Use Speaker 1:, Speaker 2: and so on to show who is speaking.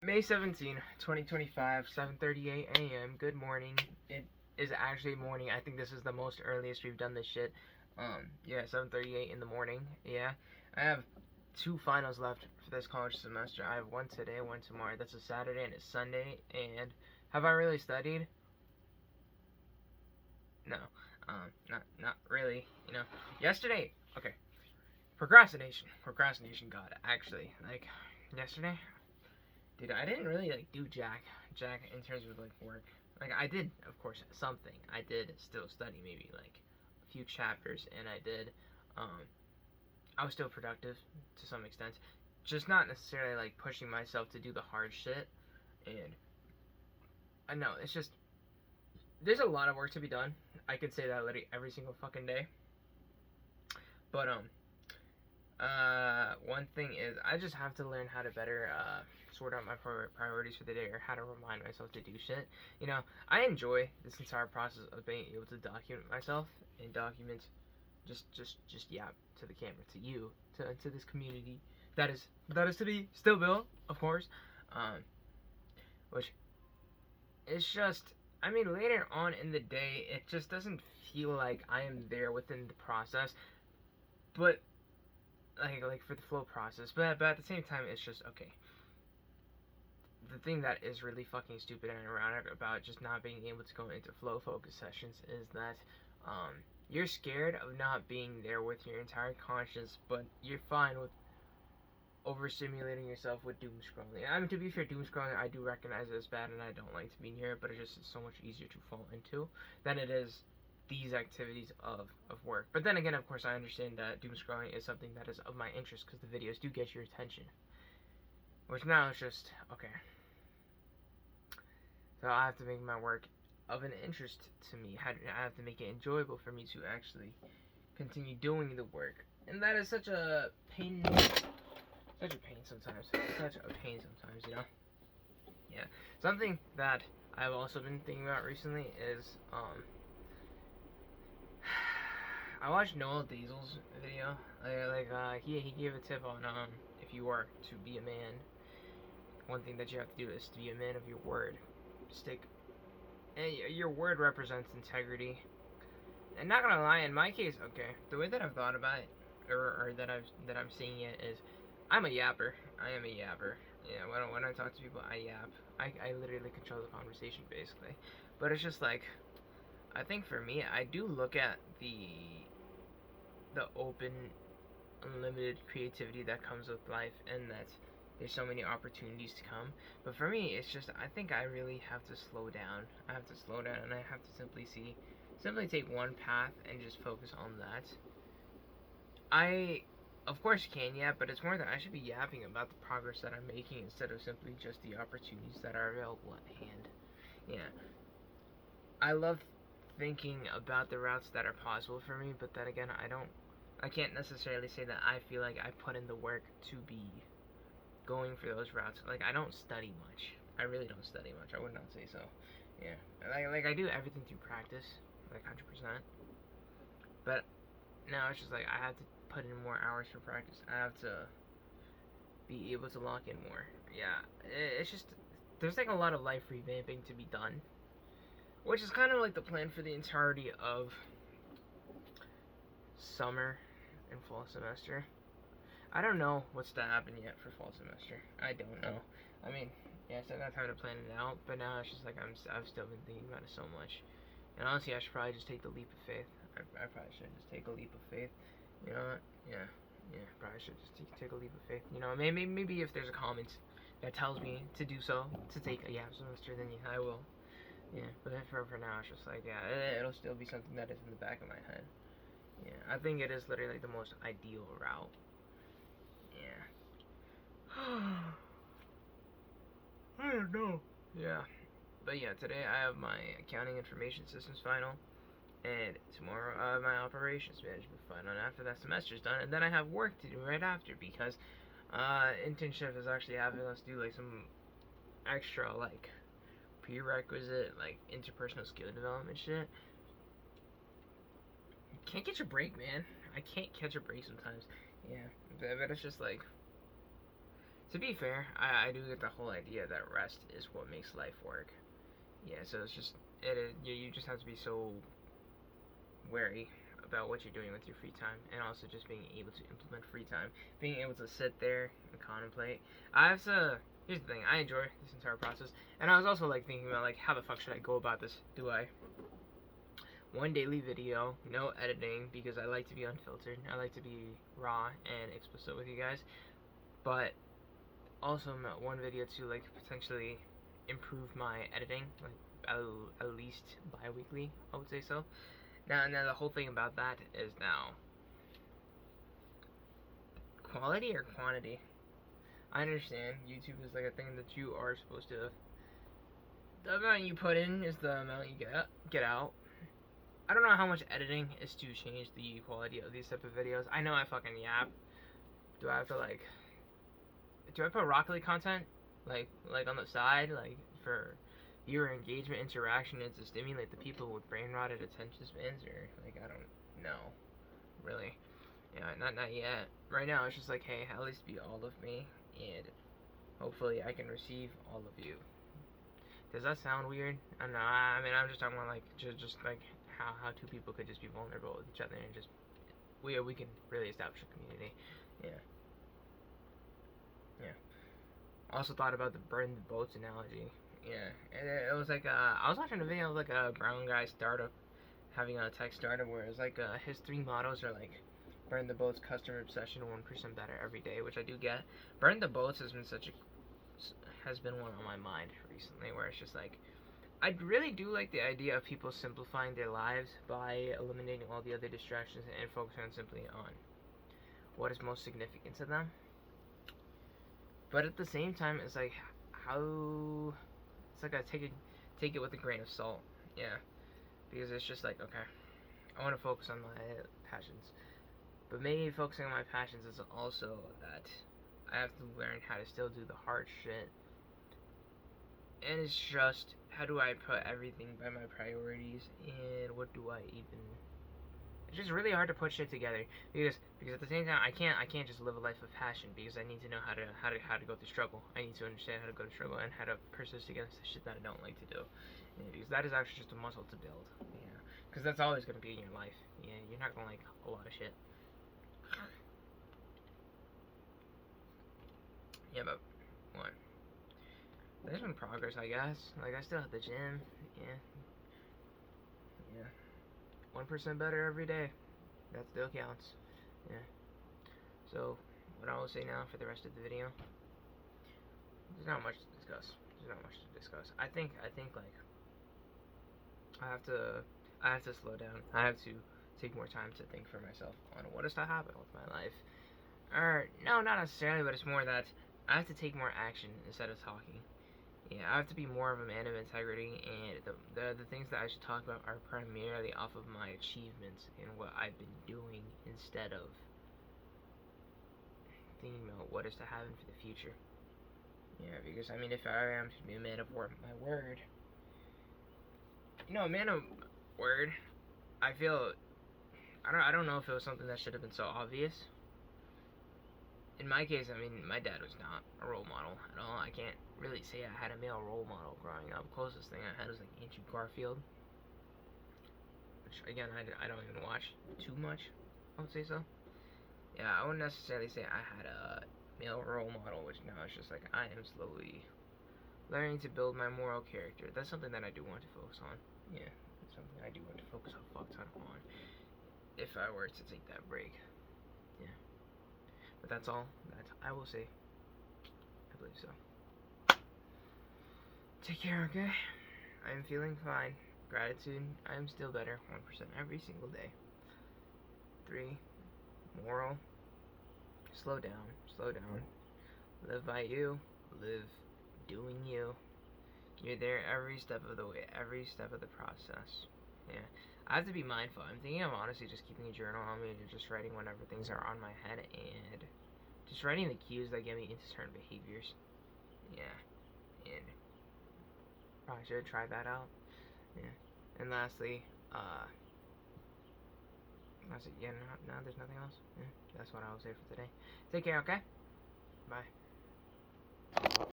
Speaker 1: May 17, 2025, 7:38 a.m. Good morning. It is actually morning. I think this is the most earliest we've done this shit. Yeah, 7:38 in the morning. Yeah. I have two finals left for this college semester. I have one today, one tomorrow. That's a Saturday and a Sunday. And have I really studied? No. Not really. Yesterday. Okay. Procrastination God, actually. Like yesterday, dude, I didn't really do jack in terms of work. Like I did, of course, something. I did still study maybe a few chapters, and um, I was still productive to some extent. Just not necessarily pushing myself to do the hard shit. And I know it's just there's a lot of work to be done. I could say that literally every single fucking day. But one thing is I just have to learn how to better sort out my priorities for the day, or how to remind myself to do shit. I enjoy this entire process of being able to document myself and document just yap to the camera, to you, to this community that is to be still built, of course. Um, which it's just, I mean, later on in the day, it just doesn't feel like I am there within the process, but like for the flow process. But at the same time, it's just okay. The thing that is really fucking stupid and ironic about just not being able to go into flow focus sessions is that you're scared of not being there with your entire conscience, but you're fine with overstimulating yourself with doom scrolling. I mean, to be fair, doom scrolling I do recognize it as bad, and I don't like to be near it, but it's just so much easier to fall into than it is these activities of work. But then again, of course, I understand that doom scrolling is something that is of my interest because the videos do get your attention. Which now is just okay. So I have to make my work of an interest to me. I have to make it enjoyable for me to actually continue doing the work, and that is such a pain. Such a pain sometimes. Such a pain sometimes, Yeah. Something that I've also been thinking about recently is I watched Noel Diesel's video. He gave a tip on if you are to be a man, one thing that you have to do is to be a man of your word. Stick. And your word represents integrity. And not gonna lie, in my case, okay, the way that I've thought about it, or that I'm seeing it is, I'm a yapper. I am a yapper. Yeah, when I talk to people, I yap. I literally control the conversation basically. But it's just I think for me, I do look at the open, unlimited creativity that comes with life, and that there's so many opportunities to come. But for me, it's just I think I really have to slow down. I have to slow down, and I have to simply take one path and just focus on that. I, of course, can yap, but it's more that I should be yapping about the progress that I'm making instead of simply just the opportunities that are available at hand. Yeah, I love thinking about the routes that are possible for me, but then again, I can't necessarily say that I feel like I put in the work to be going for those routes. Like I don't study much. I really don't study much. I would not say so. Yeah, like I do everything through practice, like 100%. But now it's just I have to put in more hours for practice. I have to be able to lock in more. Yeah, it's just there's a lot of life revamping to be done, which is kind of the plan for the entirety of summer and fall semester. I don't know what's to happen yet for fall semester. I don't know. I mean, yeah, I still got time to plan it out, but now it's just I've still been thinking about it so much. And honestly, I should probably just take the leap of faith. I probably should just take a leap of faith. You know what? Yeah, probably should just take a leap of faith. Maybe if there's a comment that tells me to do so, to take a YAP semester, then yeah, I will. Yeah, but then for now, it's just yeah, it'll still be something that is in the back of my head. Yeah, I think it is literally the most ideal route. Yeah. I don't know. Yeah. But yeah, today I have my accounting information systems final, and tomorrow I have my operations management final. And after that semester's done, and then I have work to do right after because internship is actually having us do some extra prerequisite interpersonal skill development shit. Can't catch a break, man. I can't catch a break sometimes. Yeah, but it's just To be fair, I do get the whole idea that rest is what makes life work. Yeah, so it's just you just have to be so wary about what you're doing with your free time, and also just being able to implement free time, being able to sit there and contemplate. I have to. Here's the thing: I enjoy this entire process, and I was also like thinking about like how the fuck should I go about this? Do I one daily video, no editing, because I like to be unfiltered. I like to be raw and explicit with you guys, but also one video to like potentially improve my editing, like at least bi-weekly, I would say so. Now the whole thing about that is now quality or quantity. I understand YouTube is like a thing that you are supposed to. The amount you put in is the amount you get out. I don't know how much editing is to change the quality of these type of videos. I know I fucking yap. Do I have to like? Do I put Rocket League content like on the side, like for viewer engagement, interaction, and to stimulate the people with brain rotted attention spans, or like I don't know, really. Yeah, not yet. Right now it's just like, hey, at least be all of me, and hopefully I can receive all of you. Does that sound weird? I don't know. I mean, I'm just talking about like just like how two people could just be vulnerable with each other and just we can really establish a community. Yeah. Yeah. I also thought about the burn the boats analogy. Yeah, and it was like I was watching a video of like a brown guy startup having a tech startup where it's like his three mottos are like burn the boats, customer obsession, 1% better every day, which I do get. Burn the boats has been one on my mind recently, where it's just like I really do like the idea of people simplifying their lives by eliminating all the other distractions and focusing simply on what is most significant to them. But at the same time, it's like how it's like I take it with a grain of salt. Yeah, because it's just like okay, I want to focus on my passions, but maybe focusing on my passions is also that I have to learn how to still do the hard shit. And it's just how do I put everything by my priorities and what do I even. It's just really hard to put shit together because at the same time I can't just live a life of passion because I need to know how to go through struggle. I need to understand how to go through struggle and how to persist against the shit that I don't like to do. Yeah, because that is actually just a muscle to build. Yeah, because that's always gonna be in your life. Yeah, you're not gonna like a lot of shit. Yeah, but what? There's been progress, I guess. Like I still at the gym. Yeah. Yeah. 1% better every day. That still counts. Yeah. So, what I will say now for the rest of the video, there's not much to discuss. I think like I have to slow down. I have to take more time to think for myself on what is to happen with my life. Or no, not necessarily, but it's more that I have to take more action instead of talking. Yeah, I have to be more of a man of integrity, and the things that I should talk about are primarily off of my achievements and what I've been doing instead of thinking about what is to happen for the future. Yeah, because I mean, if I am to be a man of my word, a man of word, I feel I don't know if it was something that should have been so obvious. In my case, I mean, my dad was not a role model at all. I can't really say I had a male role model growing up. Closest thing I had was like Andrew Garfield, which again I don't even watch too much. I would say so. Yeah, I wouldn't necessarily say I had a male role model, which now it's just like I am slowly learning to build my moral character. That's something that I do want to focus on. Yeah, that's something I do want to focus a fuck ton on if I were to take that break. Yeah, but that's all that I will say. I believe so. Take care, okay? I am feeling fine. Gratitude, I am still better 1% every single day. 3, moral, slow down. Live by you, live doing you. You're there every step of the way, every step of the process. Yeah, I have to be mindful. I'm thinking of honestly just keeping a journal on me and just writing whenever things are on my head and just writing the cues that get me into certain behaviors. Yeah, and probably should try that out. Yeah, and lastly, that's it. Yeah, no, there's nothing else. Yeah, that's what I will say for today. Take care, okay? Bye.